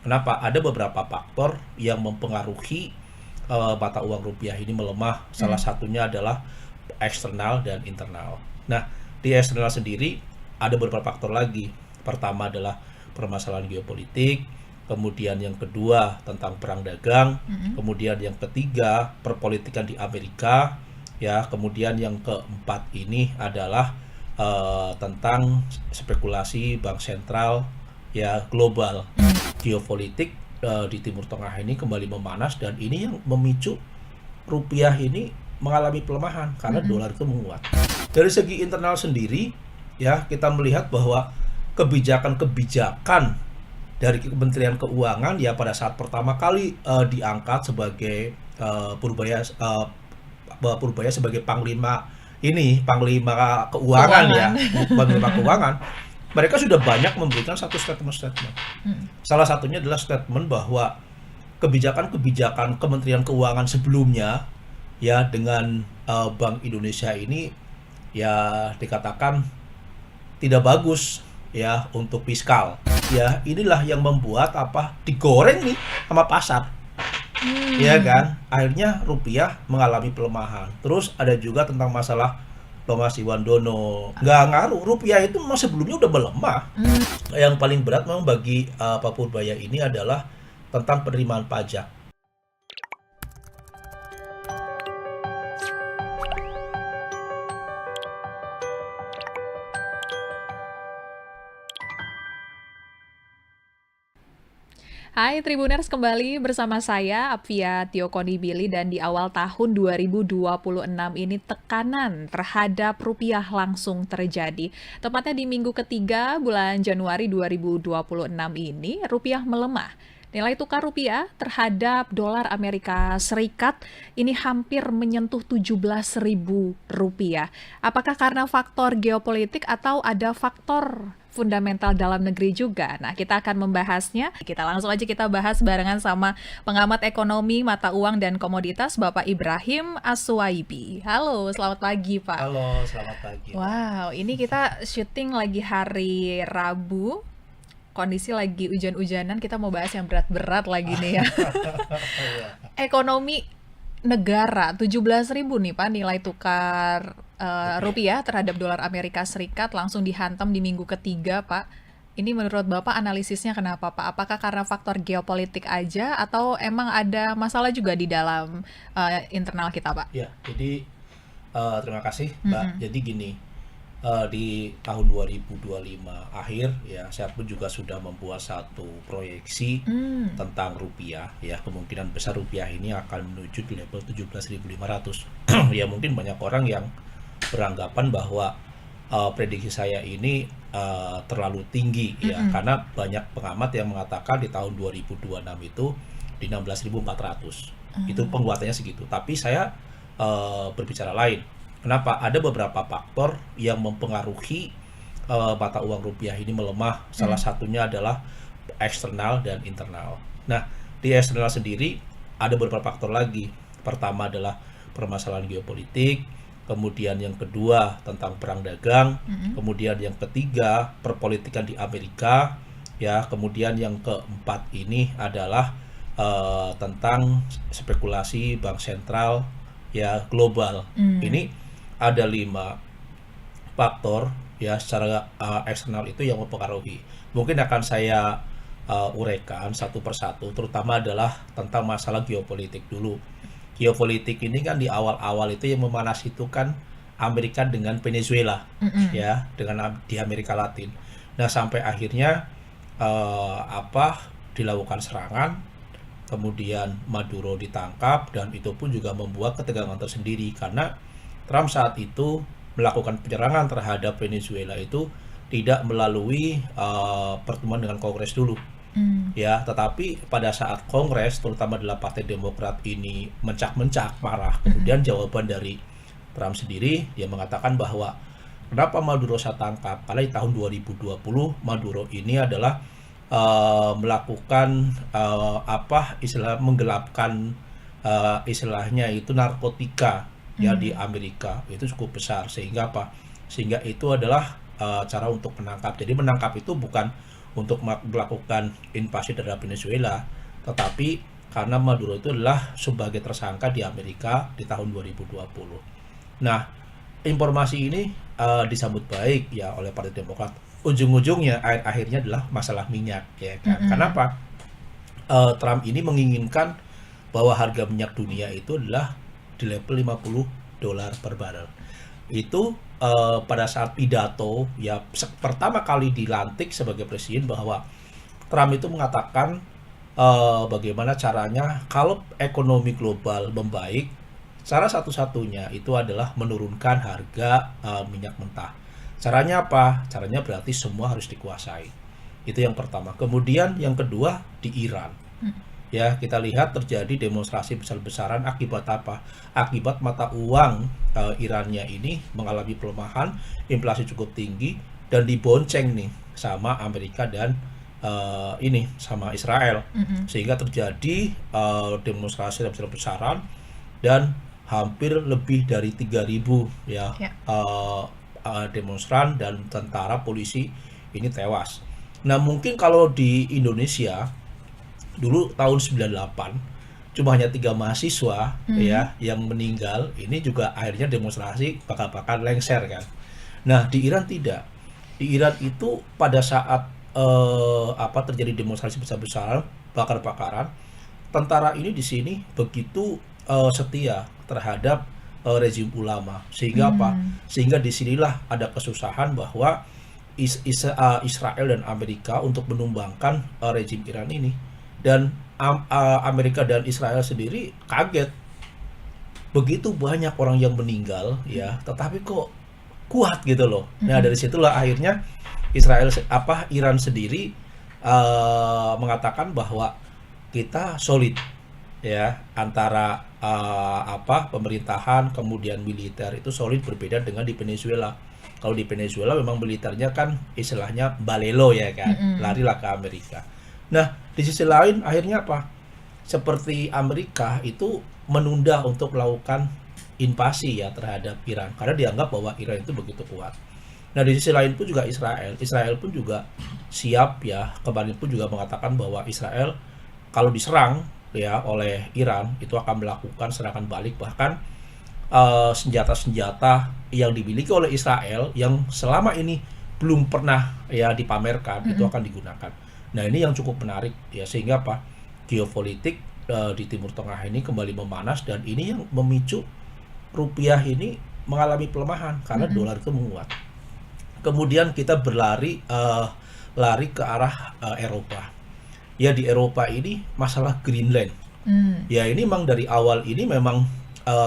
Kenapa? Ada beberapa faktor yang mempengaruhi mata uang rupiah ini melemah. Salah satunya adalah eksternal dan internal. Nah, di eksternal sendiri ada beberapa faktor lagi. Pertama adalah permasalahan geopolitik, kemudian yang kedua tentang perang dagang, kemudian yang ketiga perpolitikan di Amerika, ya, kemudian yang keempat ini adalah tentang spekulasi bank sentral ya global. Geopolitik di Timur Tengah ini kembali memanas dan ini yang memicu rupiah ini mengalami pelemahan karena dolar itu menguat. Dari segi internal sendiri, ya kita melihat bahwa kebijakan-kebijakan dari Kementerian Keuangan ya pada saat pertama kali diangkat sebagai Purbaya sebagai panglima keuangan ya, panglima keuangan. Mereka sudah banyak memberikan satu statement-statement. Salah satunya adalah statement bahwa kebijakan-kebijakan Kementerian Keuangan sebelumnya ya dengan Bank Indonesia ini ya dikatakan tidak bagus ya untuk fiskal. Ya, inilah yang membuat digoreng nih sama pasar. Ya kan? Akhirnya rupiah mengalami pelemahan. Terus ada juga tentang masalah Thomas Iwandono. Nggak ngaruh, rupiah itu memang sebelumnya udah melemah. Yang paling berat memang bagi Pak Purbaya ini adalah tentang penerimaan pajak. Hai Tribuners, kembali bersama saya Apvia Tiokonibili, dan di awal tahun 2026 ini tekanan terhadap rupiah langsung terjadi. Tepatnya di minggu ketiga bulan Januari 2026 ini rupiah melemah. Nilai tukar rupiah terhadap dolar Amerika Serikat ini hampir menyentuh 17.000 rupiah. Apakah karena faktor geopolitik atau ada faktor fundamental dalam negeri juga? Nah, kita akan membahasnya. Kita langsung aja kita bahas barengan sama pengamat ekonomi, mata uang, dan komoditas, Bapak Ibrahim Aswaibi. Halo, selamat pagi, Pak. Halo, selamat pagi. Wow, ini kita syuting lagi hari Rabu. Kondisi lagi hujan-hujanan, kita mau bahas yang berat-berat lagi nih ya. Ekonomi negara, 17.000 nih Pak nilai tukar rupiah terhadap dolar Amerika Serikat langsung dihantam di minggu ketiga, Pak. Ini menurut Bapak analisisnya kenapa, Pak? Apakah karena faktor geopolitik aja atau emang ada masalah juga di dalam internal kita, Pak? Ya, jadi terima kasih, Mbak. Jadi gini, di tahun 2025 akhir ya saya pun juga sudah membuat satu proyeksi tentang rupiah ya, kemungkinan besar rupiah ini akan menuju di level 17.500. Ya mungkin banyak orang yang beranggapan bahwa prediksi saya ini terlalu tinggi ya, karena banyak pengamat yang mengatakan di tahun 2026 itu di 16.400. Itu penguatannya segitu. Tapi saya berbicara lain. Kenapa? Ada beberapa faktor yang mempengaruhi mata uang rupiah ini melemah. Salah satunya adalah eksternal dan internal. Nah, di eksternal sendiri ada beberapa faktor lagi. Pertama adalah permasalahan geopolitik, kemudian yang kedua tentang perang dagang, kemudian yang ketiga perpolitikan di Amerika, ya, kemudian yang keempat ini adalah tentang spekulasi bank sentral ya global. Ini ada 5 faktor ya secara eksternal itu yang mempengaruhi. Mungkin akan saya uraikan satu persatu, terutama adalah tentang masalah geopolitik dulu. Geopolitik ini kan di awal-awal itu yang memanas itu kan Amerika dengan Venezuela, ya, dengan di Amerika Latin. Nah, sampai akhirnya dilakukan serangan, kemudian Maduro ditangkap, dan itu pun juga membuat ketegangan tersendiri karena Trump saat itu melakukan penyerangan terhadap Venezuela itu tidak melalui pertemuan dengan Kongres dulu. Ya, tetapi pada saat Kongres, terutama dalam Partai Demokrat ini mencak-mencak marah, kemudian jawaban dari Trump sendiri, dia mengatakan bahwa kenapa Maduro saya tangkap? Karena di tahun 2020 Maduro ini adalah melakukan menggelapkan istilahnya itu narkotika ya di Amerika itu cukup besar, sehingga sehingga itu adalah cara untuk menangkap. Jadi menangkap itu bukan untuk melakukan invasi terhadap Venezuela, tetapi karena Maduro itu adalah sebagai tersangka di Amerika di tahun 2020. Nah, informasi ini disambut baik ya oleh Partai Demokrat. Ujung-ujungnya akhirnya adalah masalah minyak, ya kan? Kenapa? Trump ini menginginkan bahwa harga minyak dunia itu adalah di level $50 per barrel. Itu pada saat pidato ya pertama kali dilantik sebagai presiden, bahwa Trump itu mengatakan bagaimana caranya kalau ekonomi global membaik, cara satu-satunya itu adalah menurunkan harga minyak mentah. Caranya apa? Caranya berarti semua harus dikuasai. Itu yang pertama. Kemudian yang kedua di Iran. Ya, kita lihat terjadi demonstrasi besar-besaran akibat apa? Akibat mata uang Irannya ini mengalami pelemahan, inflasi cukup tinggi, dan dibonceng nih sama Amerika dan sama Israel. Sehingga terjadi demonstrasi besar-besaran dan hampir lebih dari 3.000 ya demonstran dan tentara polisi ini tewas. Nah, mungkin kalau di Indonesia dulu tahun 98 cuma hanya 3 mahasiswa ya yang meninggal, ini juga akhirnya demonstrasi bakal lengser kan. Nah, di Iran tidak. Di Iran itu pada saat terjadi demonstrasi besar-besaran, bakar-bakaran, tentara ini di sini begitu setia terhadap rezim ulama, sehingga sehingga disinilah ada kesusahan bahwa Israel dan Amerika untuk menumbangkan rezim Iran ini, dan Amerika dan Israel sendiri kaget begitu banyak orang yang meninggal ya, tetapi kok kuat gitu loh. Nah, dari situlah akhirnya Iran sendiri mengatakan bahwa kita solid ya, antara pemerintahan kemudian militer itu solid, berbeda dengan di Venezuela. Kalau di Venezuela memang militernya kan istilahnya balelo ya kan, larilah ke Amerika. Nah, di sisi lain akhirnya apa? Seperti Amerika itu menunda untuk melakukan invasi ya terhadap Iran karena dianggap bahwa Iran itu begitu kuat. Nah, di sisi lain pun juga Israel pun juga siap ya, kemarin pun juga mengatakan bahwa Israel kalau diserang ya oleh Iran itu akan melakukan serangan balik, bahkan senjata-senjata yang dimiliki oleh Israel yang selama ini belum pernah ya dipamerkan itu akan digunakan. Nah, ini yang cukup menarik ya, sehingga apa? Geopolitik di Timur Tengah ini kembali memanas, dan ini yang memicu rupiah ini mengalami pelemahan karena dolar itu menguat. Kemudian kita berlari ke arah Eropa. Ya, di Eropa ini masalah Greenland. Ya, ini memang dari awal ini memang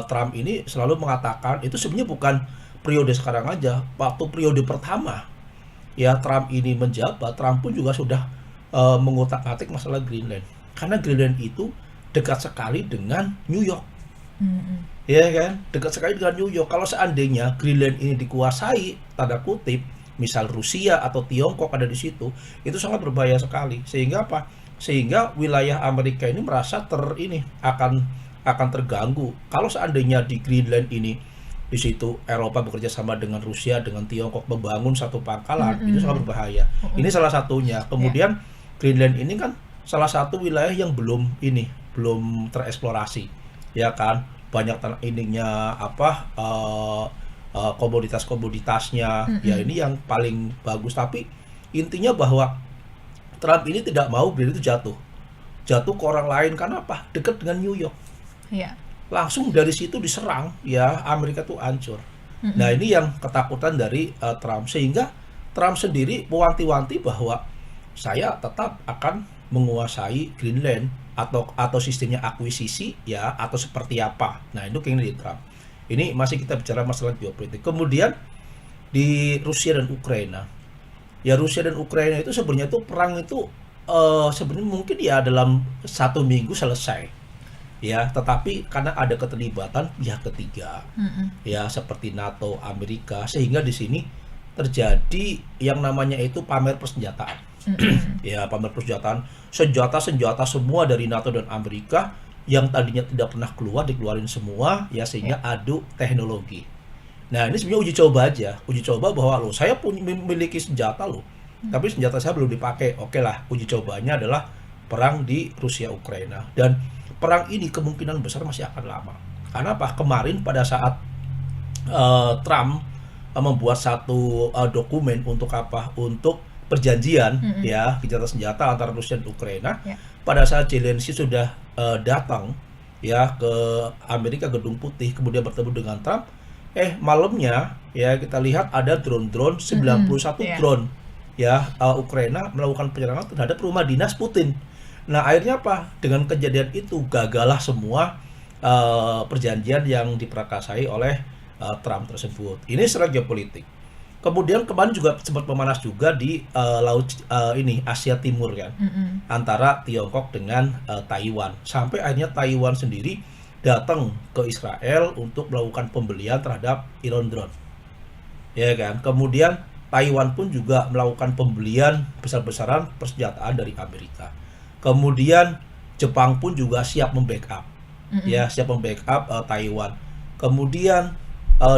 Trump ini selalu mengatakan, itu sebenarnya bukan periode sekarang aja, waktu periode pertama ya Trump ini menjabat, Trump pun juga sudah mengutak-atik masalah Greenland, karena Greenland itu dekat sekali dengan New York. Ya kan, dekat sekali dengan New York. Kalau seandainya Greenland ini dikuasai tanda kutip, misal Rusia atau Tiongkok ada di situ, itu sangat berbahaya sekali. Sehingga apa? Sehingga wilayah Amerika ini merasa akan terganggu. Kalau seandainya di Greenland ini, di situ Eropa bekerja sama dengan Rusia, dengan Tiongkok membangun satu pangkalan, itu sangat berbahaya. Ini salah satunya. Kemudian Greenland ini kan salah satu wilayah yang belum tereksplorasi, ya kan? Banyak komoditas-komoditasnya, ya ini yang paling bagus. Tapi intinya bahwa Trump ini tidak mau Greenland itu jatuh ke orang lain, karena apa? Dekat dengan New York. Langsung dari situ diserang, ya Amerika tuh hancur. Nah, ini yang ketakutan dari Trump, sehingga Trump sendiri mewanti-wanti bahwa saya tetap akan menguasai Greenland atau sistemnya akuisisi ya, atau seperti apa. Nah, itu keinginan di Trump. Ini masih kita bicara masalah geopolitik. Kemudian di Rusia dan Ukraina. Ya, Rusia dan Ukraina itu sebenarnya itu perang itu sebenarnya mungkin ya dalam 1 minggu selesai. Ya, tetapi karena ada keterlibatan pihak ketiga, ya seperti NATO, Amerika, sehingga di sini terjadi yang namanya itu pamer persenjataan. Ya, pamer persenjataan, senjata semua dari NATO dan Amerika yang tadinya tidak pernah dikeluarin semua, ya, sehingga adu teknologi. Nah, ini sebenarnya uji coba aja, uji coba bahwa saya memiliki senjata loh, tapi senjata saya belum dipakai. Oke lah, uji cobanya adalah perang di Rusia Ukraina, dan perang ini kemungkinan besar masih akan lama. Karena apa? Kemarin pada saat Trump membuat satu dokumen untuk apa? Untuk perjanjian ya gencatan senjata antara Rusia dan Ukraina. Pada saat Zelensky sudah datang ya ke Amerika, Gedung Putih, kemudian bertemu dengan Trump, malamnya ya kita lihat ada drone-drone 91 drone ya Ukraina melakukan penyerangan terhadap rumah dinas Putin. Nah, akhirnya apa? Dengan kejadian itu gagallah semua perjanjian yang diprakarsai oleh Trump tersebut. Ini secara geopolitik. Kemudian kemarin juga sempat memanas juga di laut ini Asia Timur kan, antara Tiongkok dengan Taiwan. Sampai akhirnya Taiwan sendiri datang ke Israel untuk melakukan pembelian terhadap Iron Drone, ya kan. Kemudian Taiwan pun juga melakukan pembelian besar-besaran persenjataan dari Amerika. Kemudian Jepang pun juga siap membackup, ya siap membackup Taiwan. Kemudian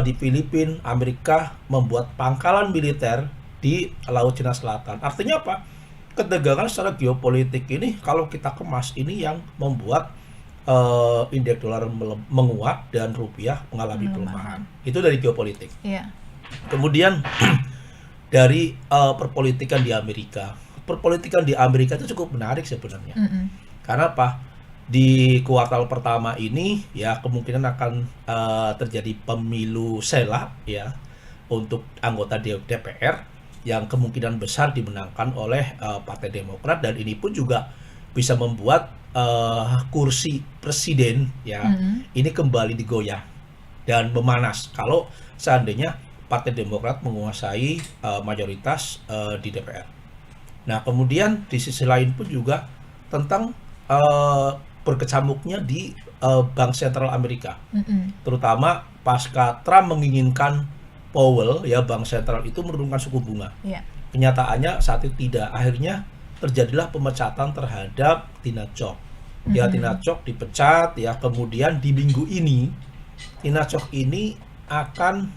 di Filipina, Amerika membuat pangkalan militer di Laut Cina Selatan. Artinya apa? Ketegangan secara geopolitik ini kalau kita kemas ini yang membuat indeks dolar menguat dan rupiah mengalami pelemahan. Itu dari geopolitik. Kemudian dari perpolitikan di Amerika. Perpolitikan di Amerika itu cukup menarik sebenarnya. Karena apa? Di kuartal pertama ini ya kemungkinan akan terjadi pemilu sela ya untuk anggota DPR yang kemungkinan besar dimenangkan oleh Partai Demokrat, dan ini pun juga bisa membuat kursi presiden ya ini kembali digoyah dan memanas kalau seandainya Partai Demokrat menguasai mayoritas di DPR. Nah, kemudian di sisi lain pun juga tentang berkecamuknya di Bank Sentral Amerika, terutama pasca Trump menginginkan Powell ya Bank Sentral itu menurunkan suku bunga. Kenyataannya saat itu tidak. Akhirnya terjadilah pemecatan terhadap Tina Chok. Ya Tina Chok dipecat ya. Kemudian di minggu ini Tina Chok ini akan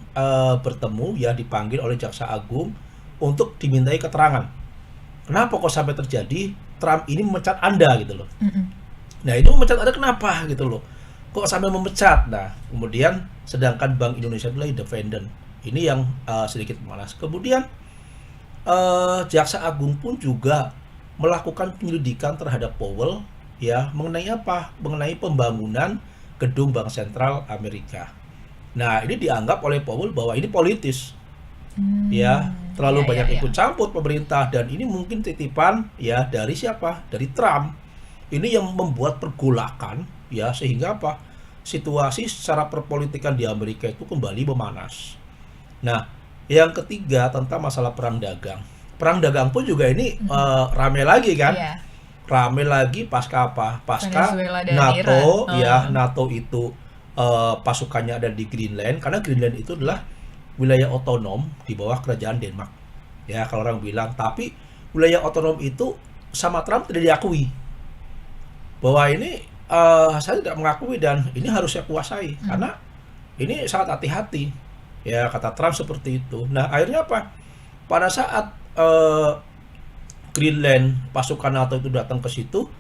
bertemu ya dipanggil oleh Jaksa Agung untuk dimintai keterangan. Kenapa kok sampai terjadi Trump ini memecat Anda gitu loh. Nah, itu memecat Anda kenapa gitu loh. Kok sampai memecat? Nah, kemudian sedangkan Bank Indonesia adalah independen. Ini yang sedikit memanas. Kemudian Jaksa Agung pun juga melakukan penyelidikan terhadap Powell ya mengenai apa? Mengenai pembangunan gedung Bank Sentral Amerika. Nah, ini dianggap oleh Powell bahwa ini politis. Ya, terlalu banyak ikut campur pemerintah, dan ini mungkin titipan ya dari siapa? Dari Trump. Ini yang membuat pergolakan ya sehingga apa? Situasi secara perpolitikan di Amerika itu kembali memanas. Nah, yang ketiga tentang masalah perang dagang. Perang dagang pun juga ini rame lagi kan? Rame lagi pasca apa? Pasca NATO ya, NATO itu pasukannya ada di Greenland, karena Greenland itu adalah wilayah otonom di bawah kerajaan Denmark. Ya, kalau orang bilang, tapi wilayah otonom itu sama Trump tidak diakui. Bahwa ini saya tidak mengakui dan ini harus saya kuasai karena ini sangat hati-hati ya, kata Trump seperti itu. Nah, akhirnya apa? Pada saat Greenland pasukan NATO itu datang ke situ,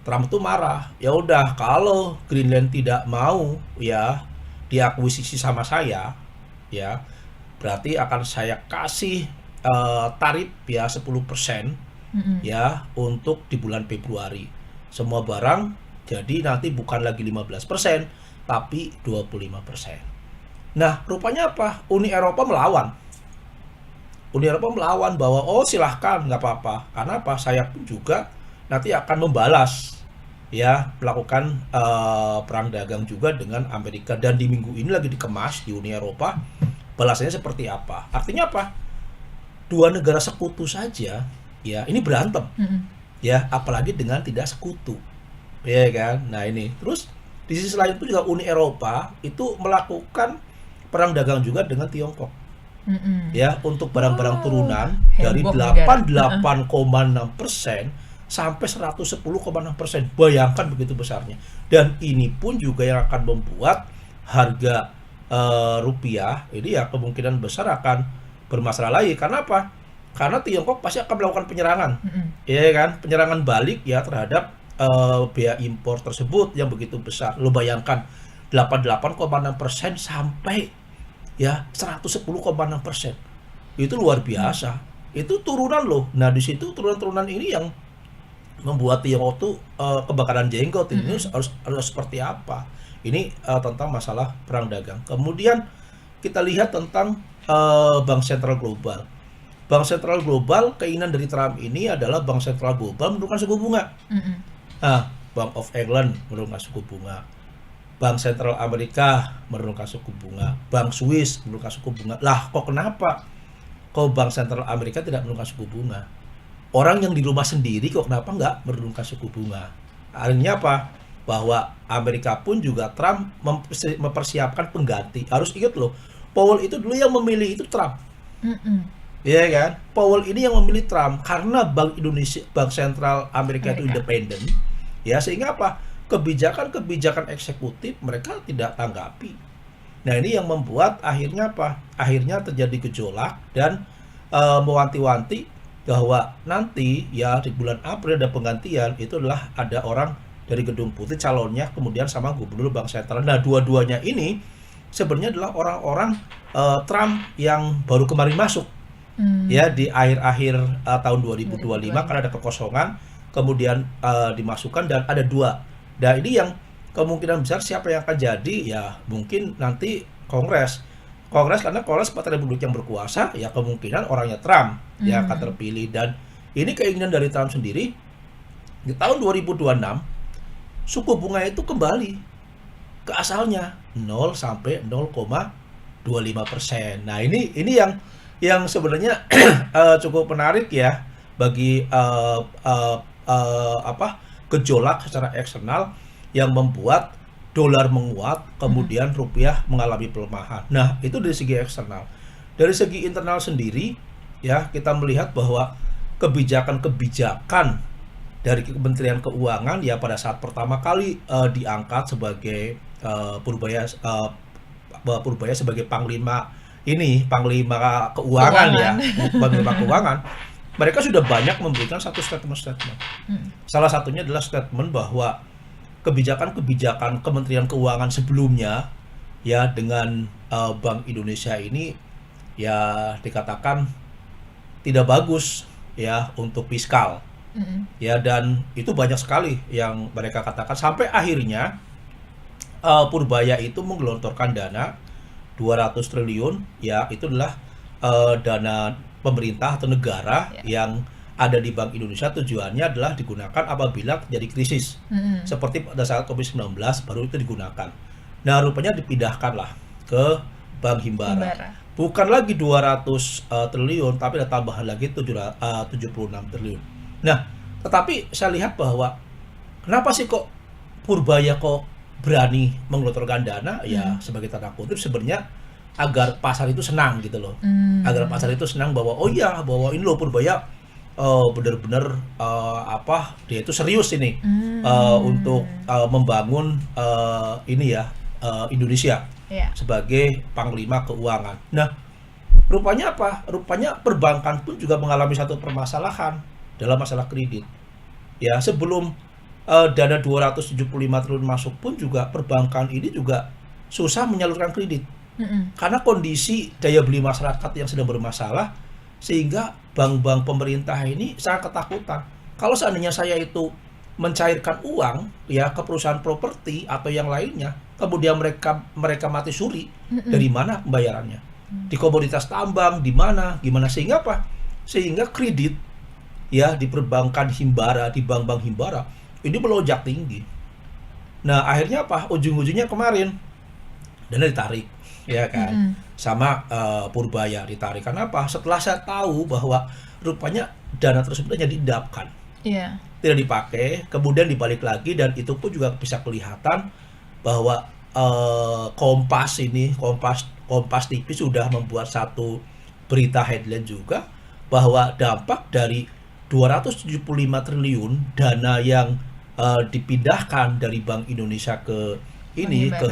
Trump itu marah. Ya udah, kalau Greenland tidak mau ya diakuisisi sama saya ya, berarti akan saya kasih tarif ya 10% ya untuk di bulan Februari. Semua barang jadi nanti bukan lagi 15%, tapi 25%. Nah, rupanya apa? Uni Eropa melawan. Uni Eropa melawan bahwa silahkan, nggak apa-apa. Karena apa? Saya pun juga nanti akan membalas ya, melakukan perang dagang juga dengan Amerika. Dan di minggu ini lagi dikemas di Uni Eropa, balasannya seperti apa? Artinya apa? Dua negara sekutu saja ya ini berantem. Ya, apalagi dengan tidak sekutu, ya kan? Nah, ini terus di sisi lain pun juga Uni Eropa itu melakukan perang dagang juga dengan Tiongkok, ya untuk barang-barang turunan dari 88,6% sampai 110,6%. Bayangkan begitu besarnya. Dan ini pun juga yang akan membuat harga rupiah ini ya kemungkinan besar akan bermasalah lagi. Karena apa? karena Tiongkok pasti akan melakukan penyerangan, ya kan, penyerangan balik ya terhadap biaya impor tersebut yang begitu besar. Lo bayangkan 88,6% sampai ya 110,6%, itu luar biasa, itu turunan loh. Nah di situ turunan-turunan ini yang membuat Tiongkok tuh kebakaran jenggot. Ini harus seperti apa? Ini tentang masalah perang dagang. Kemudian kita lihat tentang bank sentral global. Bank sentral global, keinginan dari Trump ini adalah bank sentral global menurunkan suku bunga. Nah, Bank of England menurunkan suku bunga, Bank Sentral Amerika menurunkan suku bunga, Bank Swiss menurunkan suku bunga. Lah, kok kenapa? Kok Bank Sentral Amerika tidak menurunkan suku bunga? Orang yang di rumah sendiri kok kenapa nggak menurunkan suku bunga? Artinya apa? Bahwa Amerika pun juga Trump mempersiapkan pengganti. Harus ingat loh, Powell itu dulu yang memilih itu Trump. Iya kan? Powell ini yang memilih Trump karena Bank Indonesia, Bank Sentral Amerika itu independen. Ya, sehingga apa? Kebijakan-kebijakan eksekutif mereka tidak tanggapi. Nah, ini yang membuat akhirnya apa? Akhirnya terjadi gejolak dan mewanti-wanti bahwa nanti ya di bulan April ada penggantian, itu adalah ada orang dari Gedung Putih calonnya, kemudian sama gubernur Bank Sentral. Nah, dua-duanya ini sebenarnya adalah orang-orang Trump yang baru kemarin masuk ya di akhir-akhir tahun 2025 karena ada kekosongan, kemudian dimasukkan dan ada dua. Nah, ini yang kemungkinan besar siapa yang akan jadi ya mungkin nanti Kongres, karena Kongres Partai Republik yang berkuasa ya kemungkinan orangnya Trump yang akan terpilih. Dan ini keinginan dari Trump sendiri. Di tahun 2026 suku bunga itu kembali ke asalnya 0 sampai 0,25%. Nah, ini yang sebenarnya cukup menarik ya bagi gejolak secara eksternal yang membuat dolar menguat, kemudian rupiah mengalami pelemahan. Nah, itu dari segi eksternal. Dari segi internal sendiri, ya kita melihat bahwa kebijakan-kebijakan dari Kementerian Keuangan ya pada saat pertama kali diangkat sebagai Purbaya sebagai panglima keuangan ya, panglima keuangan. Mereka sudah banyak memberikan satu statement. Salah satunya adalah statement bahwa kebijakan-kebijakan Kementerian Keuangan sebelumnya ya dengan Bank Indonesia ini ya dikatakan tidak bagus ya untuk fiskal. Ya, dan itu banyak sekali yang mereka katakan sampai akhirnya Purbaya itu menggelontorkan dana 200 triliun ya, itu adalah dana pemerintah atau negara yang ada di Bank Indonesia. Tujuannya adalah digunakan apabila terjadi krisis seperti pada saat COVID-19 baru itu digunakan. Nah, rupanya dipindahkanlah ke Bank Himbara. Bukan lagi 200 triliun tapi ada tambahan lagi 76 triliun. Nah, tetapi saya lihat bahwa kenapa sih kok Purbaya kok berani menggelontorkan dana ya sebagai tanda kutip sebenarnya agar pasar itu senang gitu loh. Agar pasar itu senang bahwa oh iya, bahwa ini loh Purbaya benar-benar dia itu serius ini untuk membangun Indonesia sebagai panglima keuangan. Nah, rupanya apa? Rupanya perbankan pun juga mengalami satu permasalahan dalam masalah kredit. Ya, sebelum dana 275 triliun masuk pun juga perbankan ini juga susah menyalurkan kredit. Karena kondisi daya beli masyarakat yang sedang bermasalah, sehingga bank-bank pemerintah ini sangat ketakutan. Kalau seandainya saya itu mencairkan uang ya ke perusahaan properti atau yang lainnya, kemudian mereka mati suri, dari mana pembayarannya? Di komoditas tambang, di mana? Gimana? Sehingga apa? Sehingga kredit ya di perbankan Himbara, di bank-bank Himbara ini melonjak tinggi. Nah, akhirnya apa? Ujung-ujungnya kemarin dana ditarik, ya kan? Sama Purbaya ditarik. Karena apa? Setelah saya tahu bahwa rupanya dana tersebut hanya diendapkan, tidak dipakai, kemudian dibalik lagi, dan itu pun juga bisa kelihatan bahwa Kompas TV sudah membuat satu berita headline juga bahwa dampak dari 275 triliun dana yang dipindahkan dari Bank Indonesia ke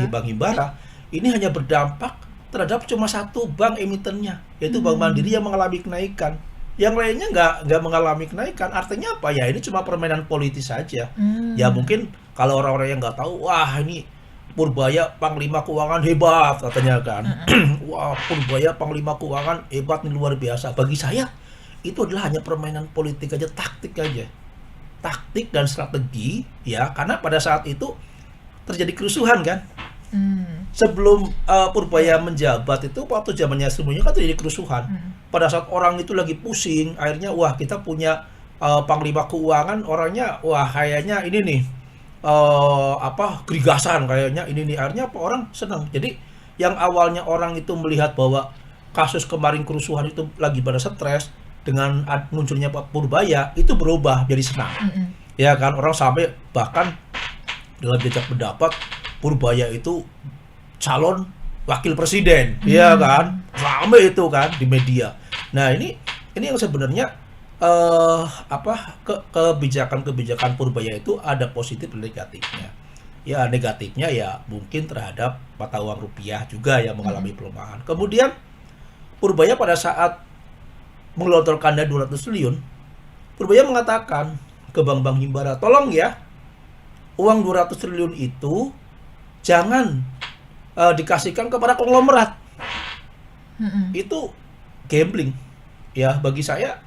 Bank Himbara ini hanya berdampak terhadap cuma satu bank emitennya, yaitu Bank Mandiri yang mengalami kenaikan. yang lainnya nggak mengalami kenaikan. Artinya apa ya? Ini cuma permainan politis saja. Ya mungkin kalau orang-orang yang nggak tahu, wah ini Purbaya Panglima Keuangan hebat katanya kan. Wah, Purbaya Panglima Keuangan hebat nih, luar biasa. Bagi saya itu adalah hanya permainan politik aja, taktik aja. Taktik dan strategi ya, karena pada saat itu terjadi kerusuhan kan. Sebelum Purbaya menjabat itu waktu zamannya semuanya kan terjadi kerusuhan. Pada saat orang itu lagi pusing, akhirnya wah kita punya Panglima Keuangan, orangnya wah kayaknya ini nih gerigasan kayaknya ini nih, akhirnya apa orang senang. Jadi yang awalnya orang itu melihat bahwa kasus kemarin kerusuhan itu lagi pada stres, dengan munculnya Pak Purbaya itu berubah jadi senang. Ya kan, orang sampai bahkan dalam jejak pendapat Purbaya itu calon wakil presiden, ya kan, ramai itu kan di media. Nah ini yang sebenarnya kebijakan Purbaya itu ada positif dan negatifnya. Ya negatifnya ya mungkin terhadap mata uang rupiah juga yang mengalami pelemahan. Kemudian Purbaya pada saat mengelontorkan dana 200 triliun, Purbaya mengatakan ke Bank Himbara, tolong ya, uang 200 triliun itu jangan dikasihkan kepada konglomerat. Itu gambling. Ya bagi saya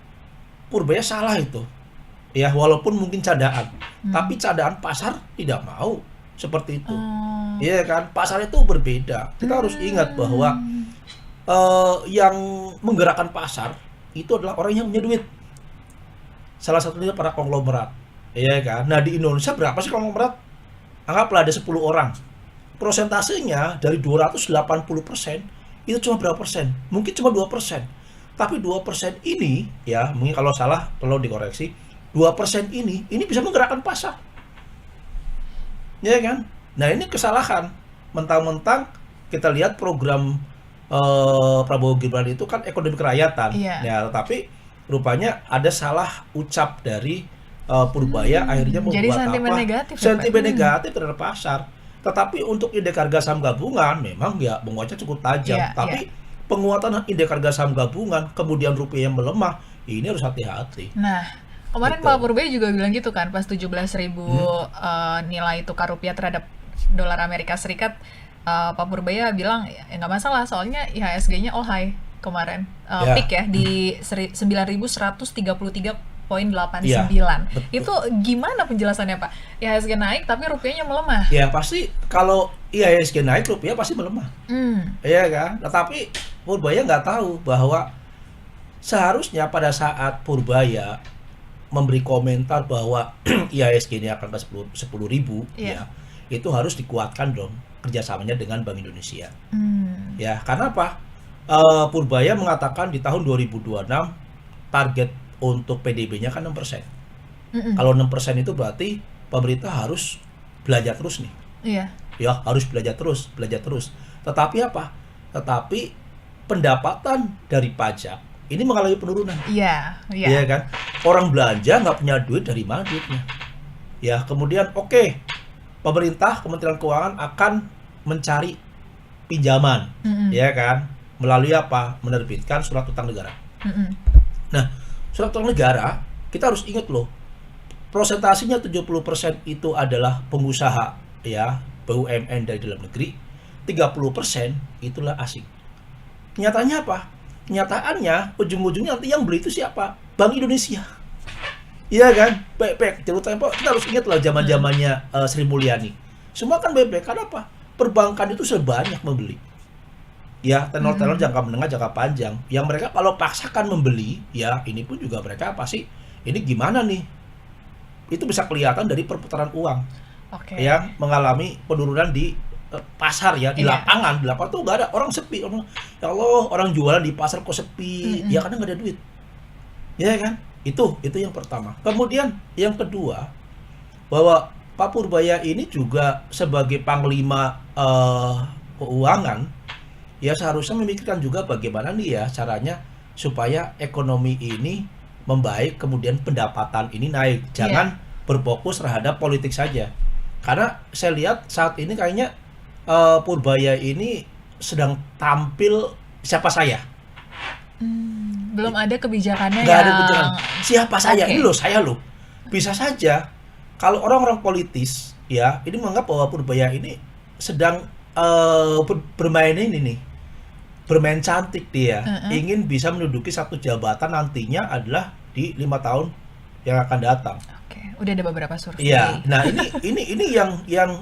Purbaya salah itu. Ya walaupun mungkin cadaan, tapi cadaan pasar tidak mau seperti itu. Iya kan? Pasar itu berbeda. Kita harus ingat bahwa yang menggerakkan pasar itu adalah orang yang punya duit. Salah satunya para konglomerat. Iya kan? Nah, di Indonesia berapa sih konglomerat? Anggaplah ada 10 orang. Prosentasenya dari 280% itu cuma berapa persen? Mungkin cuma 2%. Tapi 2% ini, ya mungkin kalau salah perlu dikoreksi, 2% ini bisa menggerakkan pasar. Ya kan? Nah ini kesalahan. Mentang-mentang kita lihat program Prabowo Gibran itu kan ekonomi kerakyatan. Ya, tapi rupanya ada salah ucap dari Purbaya, akhirnya membuat sentimen negatif terhadap pasar. Tetapi untuk indeks harga saham gabungan memang ya menguatnya cukup tajam. Tapi penguatan indeks harga saham gabungan, kemudian rupiah yang melemah, ini harus hati-hati. Nah, kemarin Pak Purbaya juga bilang gitu kan, pas 17.000 nilai tukar rupiah terhadap dolar Amerika Serikat, Pak Purbaya bilang ya nggak masalah, soalnya IHSG-nya all high kemarin, peak ya di 9.133,89. Itu gimana penjelasannya Pak? IHSG naik tapi rupiahnya melemah. Ya pasti kalau IHSG naik rupiah pasti melemah. Iya kan? Tetapi Purbaya nggak tahu bahwa seharusnya pada saat Purbaya memberi komentar bahwa IHSG ini akan ke 10.000 ya, itu harus dikuatkan dong kerjasamanya dengan Bank Indonesia. Ya, karena apa? Purbaya mengatakan di tahun 2026 target untuk PDB-nya kan 6%. Kalau 6% itu berarti pemerintah harus belajar terus nih. Ya, harus belajar terus. Tetapi apa? Tetapi pendapatan dari pajak ini mengalami penurunan. Iya kan? Orang belanja nggak punya duit, dari mana duitnya? Ya, kemudian pemerintah, Kementerian Keuangan akan mencari pinjaman, ya kan? Melalui apa? Menerbitkan surat utang negara. Nah, surat utang negara, kita harus ingat loh, prosentasenya 70% itu adalah pengusaha, ya, BUMN dari dalam negeri, 30% itulah asing. Kenyataannya apa? Kenyataannya ujung-ujungnya nanti yang beli itu siapa? Bank Indonesia. Iya kan? Baik. Terutama kita harus ingat lah zaman-zamannya Sri Mulyani. Semua kan baik. Karena apa? Perbankan itu sebanyak membeli. Ya, tenor-tenor jangka menengah, jangka panjang. Yang mereka kalau paksakan membeli, ya ini pun juga mereka pasti ini gimana nih? Itu bisa kelihatan dari perputaran uang yang mengalami penurunan di pasar ya, di lapangan. Di lapangan tuh nggak ada, orang sepi. Ya Allah, orang jualan di pasar kok sepi. Ya karena nggak ada duit. Ya kan? Itu yang pertama. Kemudian yang kedua, bahwa Pak Purbaya ini juga sebagai panglima keuangan, ya seharusnya memikirkan juga bagaimana nih ya caranya supaya ekonomi ini membaik, kemudian pendapatan ini naik. Jangan berfokus terhadap politik saja. Karena saya lihat saat ini kayaknya Purbaya ini sedang tampil siapa saya. Belum ada kebijakannya nggak ada yang kebijakan. Siapa saya? Oke. Ini loh, saya loh. Bisa saja kalau orang-orang politis ya ini menganggap bahwa Purbaya ini sedang bermain ini nih, bermain cantik dia, ingin bisa menduduki satu jabatan nantinya adalah di 5 tahun yang akan datang. Oke, udah ada beberapa survei. Iya, nah ini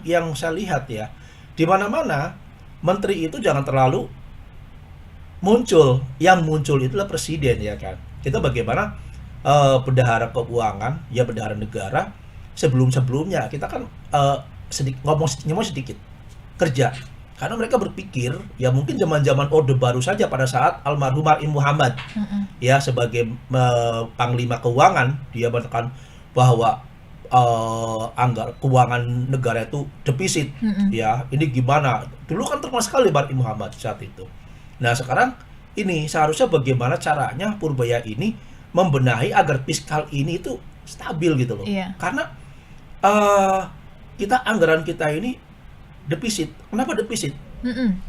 yang saya lihat ya, di mana-mana menteri itu jangan terlalu muncul, yang muncul itulah presiden ya kan. Kita bagaimana bendahara keuangan, ya bendahara negara sebelum-sebelumnya kita kan ngomong sedikit kerja. Karena mereka berpikir, ya mungkin zaman-zaman Orde Baru saja pada saat almarhum Mar'i Muhammad, ya sebagai Panglima Keuangan, dia mengatakan bahwa anggaran keuangan negara itu defisit, ya ini gimana? Dulu kan terkenal sekali Mar'i Muhammad saat itu. Nah sekarang ini seharusnya bagaimana caranya Purbaya ini membenahi agar fiskal ini itu stabil gitu loh. Iya. Karena anggaran kita ini defisit. Kenapa defisit?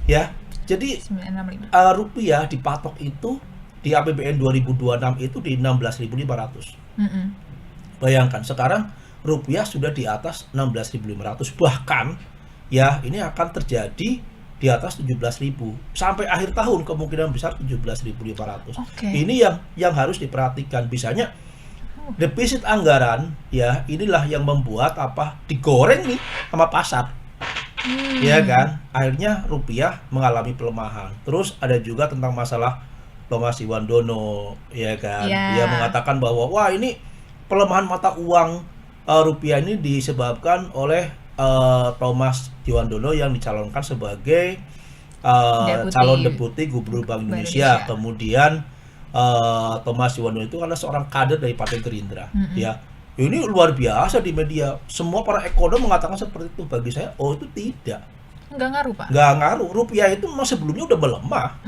Ya, jadi 965. rupiah dipatok itu di APBN 2026 itu di 16.500. Bayangkan sekarang rupiah sudah di atas 16.500, bahkan ya ini akan terjadi di atas 17.000 sampai akhir tahun, kemungkinan besar 17.500. Ini yang harus diperhatikan. Bisanya defisit anggaran ya inilah yang membuat digoreng nih sama pasar. Ya kan, akhirnya rupiah mengalami pelemahan. Terus ada juga tentang masalah Thomas Iwandono, ya kan, dia mengatakan bahwa wah ini pelemahan mata uang rupiah ini disebabkan oleh Thomas Iwandono yang dicalonkan sebagai calon deputi Gubernur Bank Indonesia. Kemudian Thomas Iwandono itu adalah seorang kader dari Partai Gerindra, ya. Ini luar biasa di media. Semua para ekonom mengatakan seperti itu. Bagi saya, itu tidak. Nggak ngaruh, Pak? Nggak ngaruh. Rupiah itu memang sebelumnya udah melemah.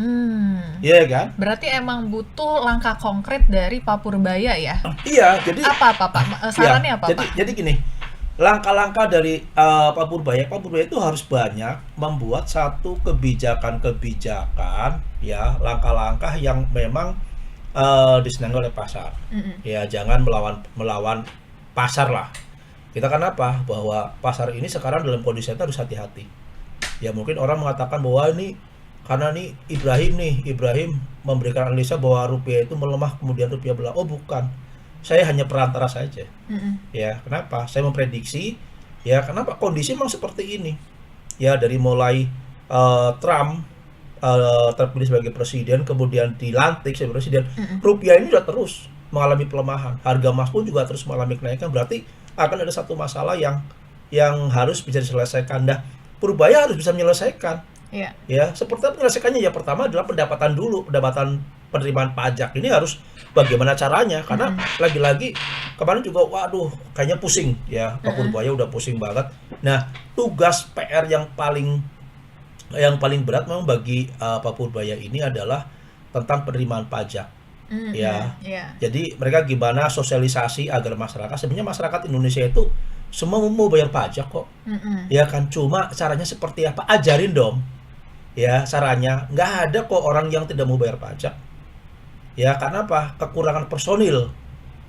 Iya kan? Berarti emang butuh langkah konkret dari Pak Purbaya ya? Iya, jadi... Apa, Pak? Sarannya apa, Pak? Jadi gini, langkah-langkah dari Pak Purbaya itu harus banyak membuat satu kebijakan-kebijakan, ya, langkah-langkah yang memang disenangi oleh pasar. Ya jangan melawan pasar lah. Kita kan apa? Bahwa pasar ini sekarang dalam kondisi itu harus hati-hati. Ya mungkin orang mengatakan bahwa ini karena nih Ibrahim memberikan analisa bahwa rupiah itu melemah kemudian rupiah belah. Oh bukan. Saya hanya perantara saja. Ya, kenapa? Saya memprediksi ya kenapa kondisi memang seperti ini. Ya dari mulai Trump terpilih sebagai presiden, kemudian dilantik sebagai presiden, rupiah ini sudah terus mengalami pelemahan. Harga emas pun juga terus mengalami kenaikan. Berarti akan ada satu masalah yang harus bisa diselesaikan. Nah, Purbaya harus bisa menyelesaikan. Ya, seperti apa menyelesaikannya? Ya pertama adalah pendapatan dulu, pendapatan penerimaan pajak ini harus bagaimana caranya? Karena lagi-lagi kemarin juga, waduh, kayaknya pusing ya, Pak Purbaya udah pusing banget. Nah, tugas PR yang paling berat memang bagi Pak Purbaya ini adalah tentang penerimaan pajak. Jadi mereka gimana sosialisasi agar masyarakat, sebenarnya masyarakat Indonesia itu semua mau bayar pajak kok. Ya kan, cuma caranya seperti apa? Ajarin dong. Ya, caranya nggak ada kok orang yang tidak mau bayar pajak. Ya, karena apa? Kekurangan personil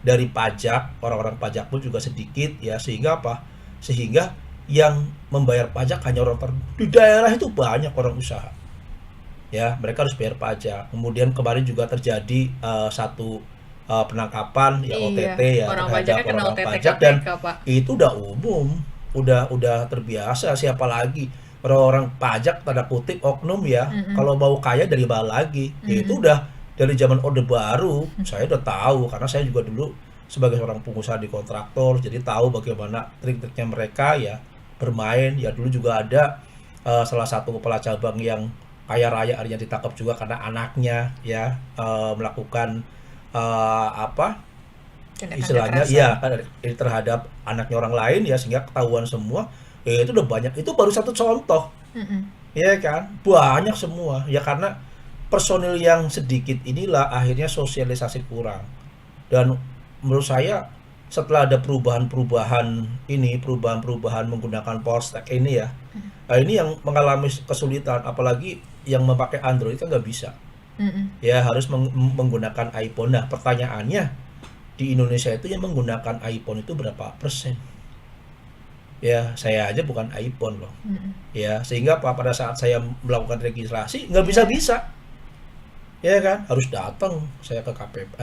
dari pajak, orang-orang pajak pun juga sedikit ya, sehingga apa? Sehingga yang membayar pajak hanya orang di daerah itu banyak orang usaha. Ya, mereka harus bayar pajak. Kemudian kemarin juga terjadi satu penangkapan ya OTT ya terhadap orang pajak dan itu udah umum, udah terbiasa. Siapa lagi orang-orang pajak tanda kutip oknum ya, kalau mau kaya dari mana lagi? Ya itu udah dari zaman Orde Baru. Saya udah tahu karena saya juga dulu sebagai seorang pengusaha di kontraktor, jadi tahu bagaimana trik-triknya mereka ya bermain. Ya dulu juga ada salah satu kepala cabang yang kaya raya akhirnya ditangkap juga karena anaknya ya melakukan istilahnya ya terhadap anaknya orang lain ya, sehingga ketahuan semua. Itu udah banyak. Itu baru satu contoh. Ya kan, banyak semua ya, karena personil yang sedikit inilah akhirnya sosialisasi kurang. Dan menurut saya setelah ada perubahan menggunakan power stack ini ya, ini yang mengalami kesulitan, apalagi yang memakai Android kan nggak bisa. Ya harus menggunakan iPhone. Nah pertanyaannya, di Indonesia itu yang menggunakan iPhone itu berapa persen? Ya saya aja bukan iPhone loh. Ya sehingga pada saat saya melakukan registrasi nggak bisa-bisa, ya kan, harus datang saya ke KPP,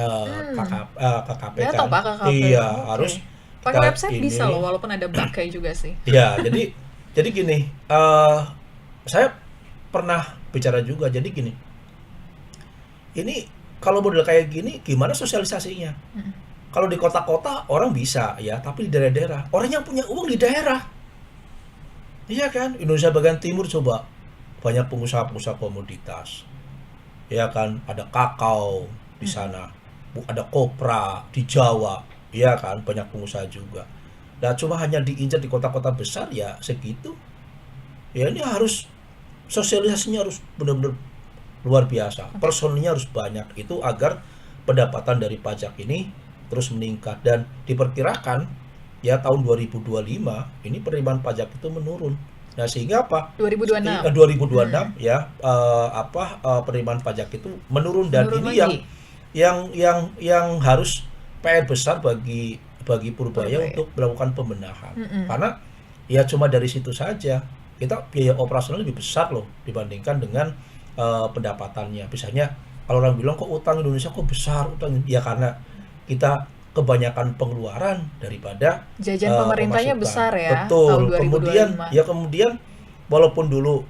KKP Datang kan. Pak ke KP. Iya harus Oke. Pakai kita website bisa ini. loh, walaupun ada bugnya juga sih. Ya jadi gini, saya pernah bicara juga. Jadi gini, ini kalau model kayak gini gimana sosialisasinya? Kalau di kota-kota orang bisa ya, tapi di daerah-daerah orang yang punya uang di daerah, iya kan, Indonesia bagian timur coba banyak pengusaha-pengusaha komoditas, ya kan, ada kakao di sana, ada kopra di Jawa, ya kan, banyak pengusaha juga. Nah cuma hanya diincar di kota-kota besar ya segitu. Ya ini harus sosialisasinya harus benar-benar luar biasa, personilnya harus banyak itu agar pendapatan dari pajak ini terus meningkat. Dan diperkirakan ya tahun 2025 ini penerimaan pajak itu menurun. Nah sehingga apa? 2026. 2026 ya penerimaan pajak itu menurun. Dan Menurun ini lagi. yang harus PR besar bagi Purbaya Purbaya. untuk melakukan pembenahan. Karena ya cuma dari situ saja kita biaya operasional lebih besar loh dibandingkan dengan pendapatannya. Misalnya kalau orang bilang kok utang Indonesia kok besar utang, ya karena kita kebanyakan pengeluaran daripada Jajan pemerintahnya pemasukan. besar ya, tahun Betul. Kemudian walaupun dulu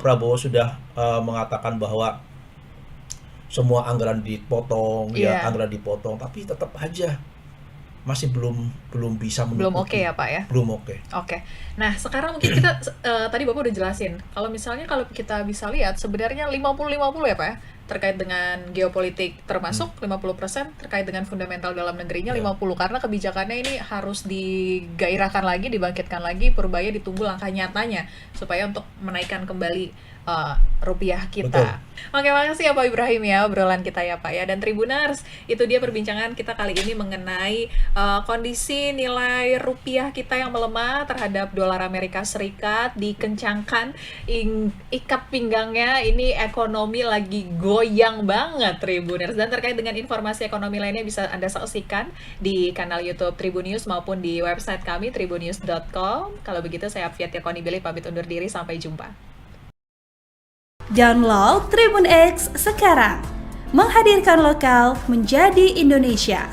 Prabowo sudah mengatakan bahwa semua anggaran dipotong, ya Iya. anggaran dipotong, tapi tetap aja masih belum bisa Belum oke menutupi. ya Pak ya? Belum oke. Oke. Nah, sekarang mungkin kita tadi Bapak udah jelasin. Kalau misalnya kalau kita bisa lihat sebenarnya 50-50 ya Pak ya, terkait dengan geopolitik termasuk 50%, terkait dengan fundamental dalam negerinya Ya. 50, karena kebijakannya ini harus digairahkan lagi, dibangkitkan lagi, Purbaya ditunggu langkah nyatanya supaya untuk menaikkan kembali rupiah kita. Oke, makasih ya Pak Ibrahim ya obrolan kita ya Pak ya. Dan Tribuners, itu dia perbincangan kita kali ini mengenai kondisi nilai rupiah kita yang melemah terhadap dolar Amerika Serikat, dikencangkan ikat pinggangnya, ini ekonomi lagi goyang banget Tribuners. Dan terkait dengan informasi ekonomi lainnya bisa Anda saksikan di kanal YouTube Tribunnews maupun di website kami tribunnews.com. Kalau begitu saya Apvia Konibili pamit undur diri, sampai jumpa. Download Tribun X sekarang, menghadirkan lokal menjadi Indonesia.